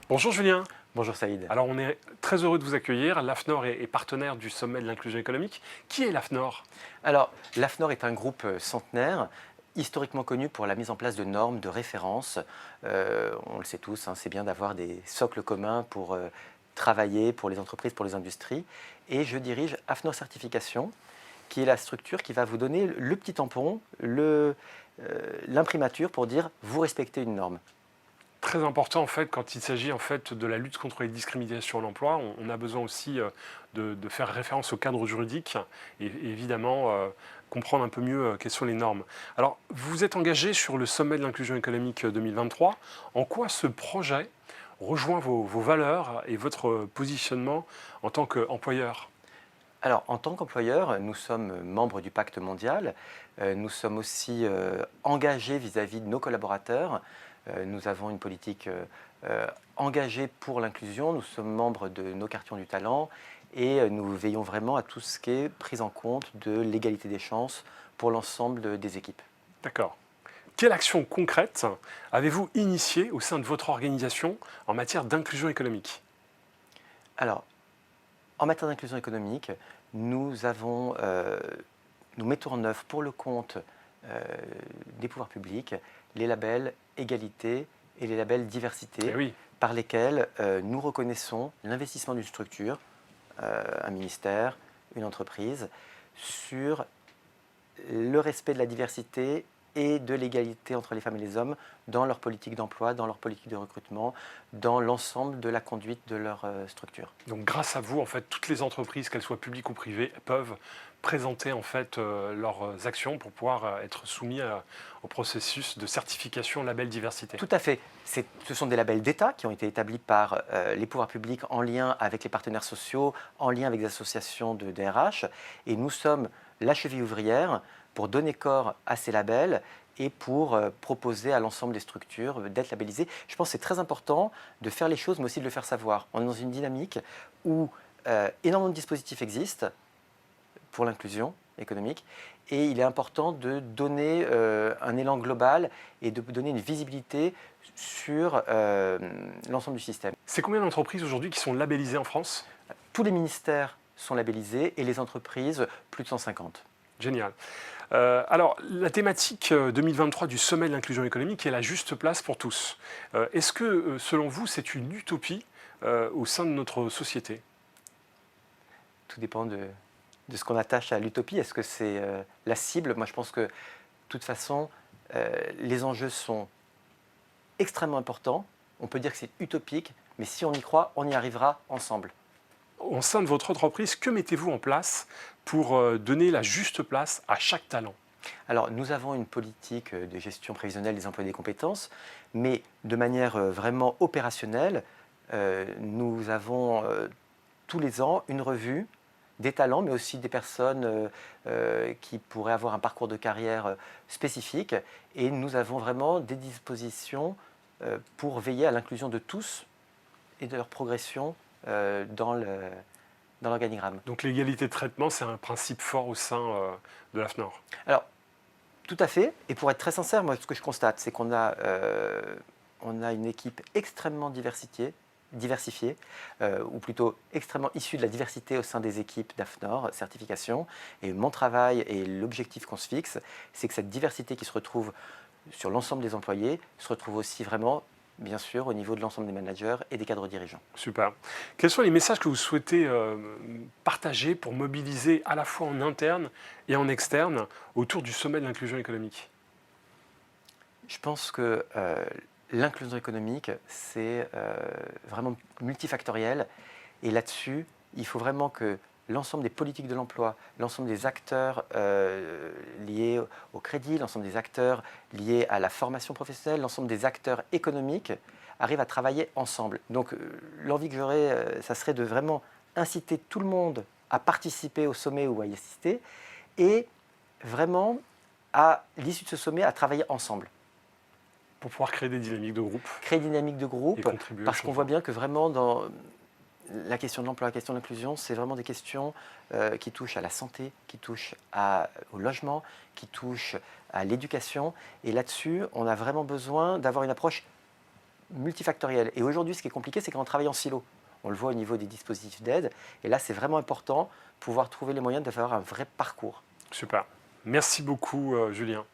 Bonjour Julien. Bonjour Saïd. Alors on est très heureux de vous accueillir. L'AFNOR est partenaire du sommet de l'inclusion économique. Qui est l'AFNOR? Alors, l'AFNOR est un groupe centenaire, historiquement connu pour la mise en place de normes, de références. On le sait tous, hein, c'est bien d'avoir des socles communs pour travailler, pour les entreprises, pour les industries. Et je dirige AFNOR Certification, qui est la structure qui va vous donner le petit tampon, l'imprimature pour dire vous respectez une norme. Très important en fait quand il s'agit en fait de la lutte contre les discriminations à l'emploi. On a besoin aussi de faire référence au cadre juridique et évidemment comprendre un peu mieux quelles sont les normes. Alors vous vous êtes engagé sur le sommet de l'inclusion économique 2023. En quoi ce projet rejoint vos valeurs et votre positionnement en tant qu'employeur? Alors, en tant qu'employeur, nous sommes membres du Pacte mondial. Nous sommes aussi engagés vis-à-vis de nos collaborateurs. Nous avons une politique engagée pour l'inclusion. Nous sommes membres de nos quartiers du talent et nous veillons vraiment à tout ce qui est prise en compte de l'égalité des chances pour l'ensemble des équipes. D'accord. Quelle action concrète avez-vous initiée au sein de votre organisation en matière d'inclusion économique? Alors, en matière d'inclusion économique, nous mettons en œuvre pour le compte euh, des pouvoirs publics les labels égalité et les labels diversité, Eh oui, par lesquels nous reconnaissons l'investissement d'une structure, un ministère, une entreprise, sur le respect de la diversité et de l'égalité entre les femmes et les hommes dans leur politique d'emploi, dans leur politique de recrutement, dans l'ensemble de la conduite de leur structure. donc grâce à vous, en fait, toutes les entreprises, qu'elles soient publiques ou privées, peuvent présenter en fait leurs actions pour pouvoir être soumis au processus de certification label diversité. Tout à fait. Ce sont des labels d'État qui ont été établis par les pouvoirs publics en lien avec les partenaires sociaux, en lien avec des associations de DRH. Et nous sommes la cheville ouvrière pour donner corps à ces labels et pour proposer à l'ensemble des structures d'être labellisées. Je pense que c'est très important de faire les choses, mais aussi de le faire savoir. On est dans une dynamique où énormément de dispositifs existent pour l'inclusion économique. Et il est important de donner un élan global et de donner une visibilité sur l'ensemble du système. C'est combien d'entreprises aujourd'hui qui sont labellisées en France? Tous les ministères sont labellisés et les entreprises, plus de 150. Génial. Alors, la thématique 2023 du sommet de l'inclusion économique est la juste place pour tous. Est-ce que, selon vous, c'est une utopie au sein de notre société? Tout dépend de ce qu'on attache à l'utopie. Est-ce que c'est la cible? Moi, je pense que, de toute façon, les enjeux sont extrêmement importants. On peut dire que c'est utopique, mais si on y croit, on y arrivera ensemble. Au sein de votre entreprise, que mettez-vous en place pour donner la juste place à chaque talent? Alors, nous avons une politique de gestion prévisionnelle des emplois et des compétences, mais de manière vraiment opérationnelle, nous avons tous les ans une revue des talents, mais aussi des personnes qui pourraient avoir un parcours de carrière spécifique. Et nous avons vraiment des dispositions pour veiller à l'inclusion de tous et de leur progression dans l'organigramme. Donc l'égalité de traitement, c'est un principe fort au sein de l'AFNOR. Alors, tout à fait. Et pour être très sincère, moi, ce que je constate, c'est on a une équipe extrêmement diversifiée, ou plutôt extrêmement issue de la diversité au sein des équipes d'AFNOR, certification. Et mon travail et l'objectif qu'on se fixe, c'est que cette diversité qui se retrouve sur l'ensemble des employés se retrouve aussi vraiment, bien sûr, au niveau de l'ensemble des managers et des cadres dirigeants. Super. Quels sont les messages que vous souhaitez partager pour mobiliser à la fois en interne et en externe autour du sommet de l'inclusion économique? Je pense que l'inclusion économique, c'est vraiment multifactoriel. Et là-dessus, il faut vraiment que l'ensemble des politiques de l'emploi, l'ensemble des acteurs liés au crédit, l'ensemble des acteurs liés à la formation professionnelle, l'ensemble des acteurs économiques arrivent à travailler ensemble. Donc l'envie que j'aurais, ça serait de vraiment inciter tout le monde à participer au sommet ou à y assister et vraiment, à l'issue de ce sommet, à travailler ensemble. Pour pouvoir créer des dynamiques de groupe Créer une dynamique de et groupe, contribuer au parce qu'on voit changement. bien que vraiment dans la question de l'emploi, la question de l'inclusion, c'est vraiment des questions qui touchent à la santé, qui touchent au logement, qui touchent à l'éducation. Et là-dessus, on a vraiment besoin d'avoir une approche multifactoriel. Et aujourd'hui, ce qui est compliqué, c'est qu'on travaille en silo. On le voit au niveau des dispositifs d'aide. Et là, c'est vraiment important de pouvoir trouver les moyens de faire un vrai parcours. Super. Merci beaucoup, Julien.